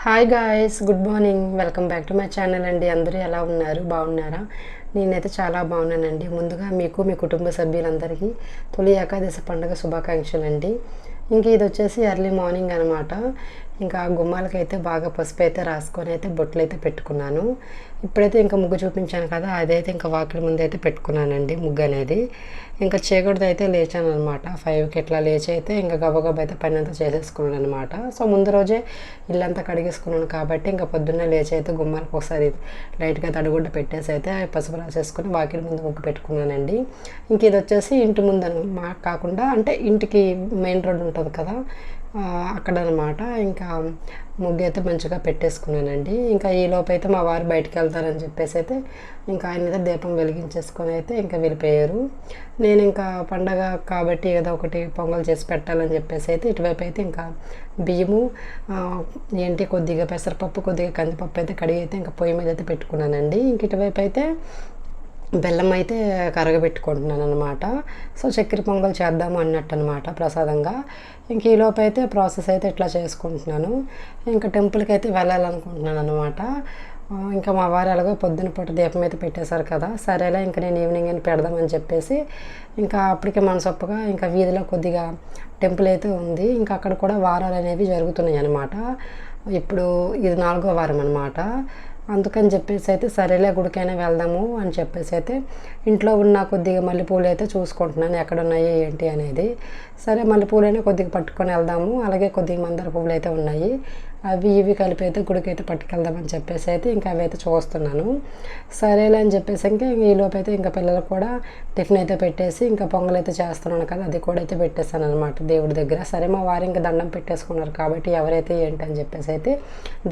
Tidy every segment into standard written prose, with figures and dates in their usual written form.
Hi guys, good morning. Welcome back to my channel అండి. అందరూ ఎలా ఉన్నారు? బాగున్నారా? నేనైతే చాలా బాగున్నానండి. ముందుగా మీకు మీ కుటుంబ సభ్యులందరికీ తొలి ఏకాదశి పండుగ శుభాకాంక్షలు అండి. ఇంక ఇది వచ్చేసి ఎర్లీ మార్నింగ్ అనమాట. ఇంకా గుమ్మాలకైతే బాగా పసుపు అయితే రాసుకొని అయితే బొట్లు అయితే పెట్టుకున్నాను. ఇప్పుడైతే ఇంకా ముగ్గు చూపించాను కదా, అదైతే ఇంకా వాకిలి ముందు అయితే పెట్టుకున్నానండి ముగ్గు అనేది. ఇంకా చీకటితో అయితే లేచాను అనమాట. 5కి ఇట్లా లేచి అయితే ఇంకా గబగబ అయితే పని అంతా చేసేసుకున్నాను అనమాట. సో ముందు రోజే ఇల్లంతా కడిగేసుకున్నాను కాబట్టి ఇంకా పొద్దున్నే లేచి అయితే గుమ్మాలకు ఒకసారి లైట్గా తడిగుడ్డ పెట్టేసి అయితే పసుపు రాసేసుకొని వాకిలి ముందు ముగ్గు పెట్టుకున్నానండి. ఇంక ఇది వచ్చేసి ఇంటి ముందు కాకుండా అంటే ఇంటికి మెయిన్ రోడ్ ఉంటుంది కదా, అక్కడ అనమాట. ఇంకా ముగ్గు అయితే మంచిగా పెట్టేసుకున్నానండి. ఇంకా ఈలోపు అయితే మా వారు బయటకు వెళ్తారని చెప్పేసి అయితే ఇంకా ఆయన అయితే దీపం వెలిగించేసుకొని అయితే ఇంకా వెళ్ళిపోయారు. నేను ఇంకా పండగ కాబట్టి ఏదో ఒకటి పొంగల్ చేసి పెట్టాలని చెప్పేసి అయితే ఇటువైపు అయితే ఇంకా బియ్యము ఏంటి కొద్దిగా పెసరపప్పు కొద్దిగా కందిపప్పు అయితే కడిగి అయితే ఇంకా పొయ్యి మీద అయితే పెట్టుకున్నానండి. ఇంక ఇటువైపు అయితే బెల్లం అయితే కరగబెట్టుకుంటున్నాను అనమాట. సో చక్కెర పొంగల్ చేద్దాము అన్నట్టు అనమాట ప్రసాదంగా. ఇంక ఈలోపు అయితే ప్రాసెస్ అయితే ఇట్లా చేసుకుంటున్నాను. ఇంకా టెంపుల్కి అయితే వెళ్ళాలనుకుంటున్నాను అనమాట. ఇంకా మా వారు ఎలాగో పొద్దున పూట దీపం అయితే పెట్టేశారు కదా, సరేలే ఇంకా నేను ఈవినింగ్ అని పెడదామని చెప్పేసి ఇంకా అప్పటికే మనసొప్పుగా ఇంకా వీధిలో కొద్దిగా టెంపుల్ అయితే ఉంది. ఇంకా అక్కడ కూడా వారాలు అనేవి జరుగుతున్నాయి అనమాట. ఇప్పుడు ఇది 4వ వారం అనమాట. అందుకని చెప్పేసి అయితే సరేలే గుడికైనా వెళ్దాము అని చెప్పేసి అయితే ఇంట్లో ఉన్న కొద్దిగా మల్లెపూలు అయితే చూసుకుంటున్నాను ఎక్కడ ఉన్నాయో ఏంటి అనేది. సరే మల్లెపూలైనా కొద్దిగా పట్టుకొని వెళ్దాము, అలాగే కొద్దిగా మందార పువ్వులు అయితే ఉన్నాయి, అవి ఇవి కలిపి అయితే గుడికి అయితే పట్టుకెళ్దామని చెప్పేసి అయితే ఇంకా అవి అయితే చూస్తున్నాను. సరేలే అని చెప్పేసి ఇంకా ఈలోపు అయితే ఇంకా పిల్లలకు కూడా టిఫిన్ అయితే పెట్టేసి ఇంకా పొంగల్ అయితే చేస్తున్నాను కదా, అది కూడా అయితే పెట్టేస్తాను అనమాట దేవుడి దగ్గర. సరే మా వారు ఇంకా దండం పెట్టేసుకున్నారు కాబట్టి ఎవరైతే ఏంటని చెప్పేసి అయితే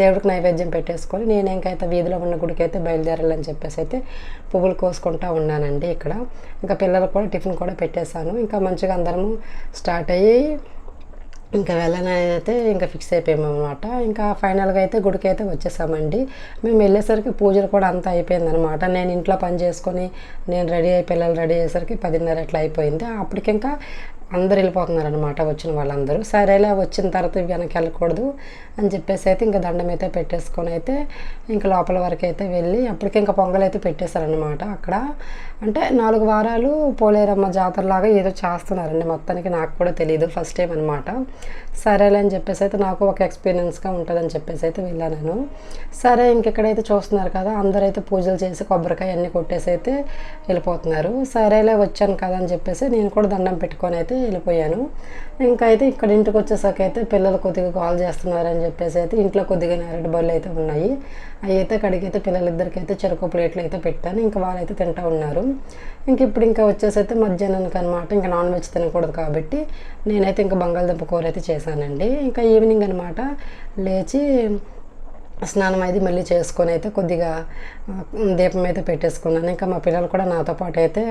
దేవుడికి నైవేద్యం పెట్టేసుకొని నేను ఇంకైతే వీధిలో ఉన్న గుడికి అయితే బయలుదేరాలని చెప్పేసి అయితే పువ్వులు కోసుకుంటూ ఉన్నానండి ఇక్కడ. ఇంకా పిల్లలకు కూడా టిఫిన్ కూడా పెట్టేశాను. ఇంకా మంచిగా అందరము స్టార్ట్ అయ్యి ఇంకా వెళ్ళనైతే అయితే ఇంకా ఫిక్స్ అయిపోయాము అనమాట. ఇంకా ఫైనల్గా అయితే గుడికి అయితే వచ్చేసామండి. మేము వెళ్ళేసరికి పూజలు కూడా అంతా అయిపోయిందనమాట. నేను ఇంట్లో పని చేసుకొని నేను రెడీ అయ్యి పిల్లలు రెడీ అయ్యేసరికి 10:30 అట్లా అయిపోయింది. అప్పటికి ఇంకా అందరు వెళ్ళిపోతున్నారు అనమాట వచ్చిన వాళ్ళందరూ. సరేలే వచ్చిన తర్వాత వెనక్కి వెళ్ళకూడదు అని చెప్పేసి అయితే ఇంకా దండం అయితే పెట్టేసుకొని అయితే ఇంకా లోపల వరకు అయితే వెళ్ళి అప్పటికి ఇంకా పొంగల్ అయితే పెట్టేశారనమాట అక్కడ. అంటే 4 వారాలు పోలేరమ్మ జాతరలాగా ఏదో చేస్తున్నారండి, మొత్తానికి నాకు కూడా తెలియదు, ఫస్ట్ టైం అనమాట. సరేలే అని చెప్పేసి అయితే నాకు ఒక ఎక్స్పీరియన్స్గా ఉంటుందని చెప్పేసి అయితే వెళ్ళాను. సరే ఇంకెక్కడైతే చూస్తున్నారు కదా, అందరైతే పూజలు చేసి కొబ్బరికాయ అన్నీ కొట్టేసి అయితే వెళ్ళిపోతున్నారు. సరేలే వచ్చాను కదా అని చెప్పేసి నేను కూడా దండం పెట్టుకొని అయితే వెళ్ళిపోయాను. ఇంకా అయితే ఇక్కడ ఇంటికి వచ్చేసరికి అయితే పిల్లలు కొద్దిగా కాల్ చేస్తున్నారని చెప్పేసి అయితే ఇంట్లో కొద్దిగా నేరేడు బళ్ళు అయితే ఉన్నాయి, అవి అయితే కడిగైతే పిల్లలిద్దరికి అయితే చెరుకు ప్లేట్లు అయితే పెట్టాను. ఇంకా వాళ్ళైతే తింటూ ఉన్నారు. ఇంక ఇప్పుడు ఇంకా వచ్చేసి అయితే మధ్యాహ్నానికి అనమాట. ఇంకా నాన్ వెజ్ తినకూడదు కాబట్టి నేనైతే ఇంకా బంగాళదుంప కూర అయితే చేశానండి. ఇంకా ఈవినింగ్ అనమాట లేచి స్నానం అయితే మళ్ళీ చేసుకొని అయితే కొద్దిగా దీపం అయితే పెట్టేసుకున్నాను. ఇంకా మా పిల్లలు కూడా నాతో పాటు అయితే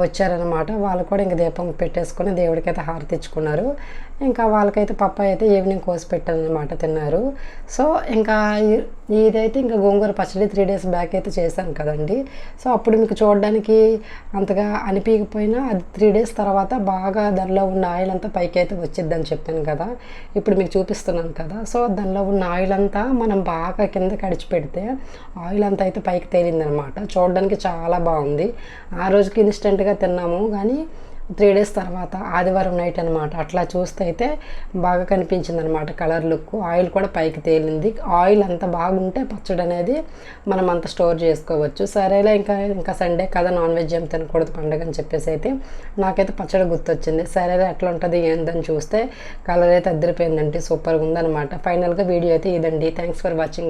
వచ్చారనమాట. వాళ్ళు కూడా ఇంకా దీపం పెట్టేసుకొని దేవుడికి అయితే హారతి ఇచ్చుకున్నారు. ఇంకా వాళ్ళకైతే పప్పాయ అయితే ఈవినింగ్ కోసి పెట్టాను అనమాట, తిన్నారు. సో ఇంకా ఇదైతే ఇంకా గోంగూర పచ్చడి 3 days బ్యాక్ అయితే చేశాను కదండి. సో అప్పుడు మీకు చూడడానికి అంతగా అనిపించకపోయినా అది 3 days తర్వాత బాగా దానిలో ఉన్న ఆయిల్ అంతా పైకి అయితే వచ్చిద్దని చెప్పాను కదా, ఇప్పుడు మీకు చూపిస్తున్నాను కదా. సో దానిలో ఉన్న ఆయిల్ అంతా మనం బాగా కింద కడిచి పెడితే ఆయిల్ అంతా అయితే పైకి తేలిందనమాట. చూడడానికి చాలా బాగుంది. ఆ రోజుకి ఇన్స్టెంట్గా తిన్నాము కానీ 3 days తర్వాత ఆదివారం నైట్ అనమాట అట్లా చూస్తే అయితే బాగా కనిపించింది అనమాట కలర్ లుక్. ఆయిల్ కూడా పైకి తేలింది. ఆయిల్ అంత బాగుంటే పచ్చడి అనేది మనం అంత స్టోర్ చేసుకోవచ్చు. సరేలే ఇంకా సండే కదా, నాన్ వెజ్ ఏం తినకూడదు పండుగ అని చెప్పేసి అయితే నాకైతే పచ్చడి గుర్తొచ్చింది. సరేలే ఎట్లా ఉంటుంది ఏందని చూస్తే కలర్ అయితే అద్దరిపోయిందంటే సూపర్గా ఉందనమాట. ఫైనల్గా వీడియో అయితే ఇదండి. Thanks for watching.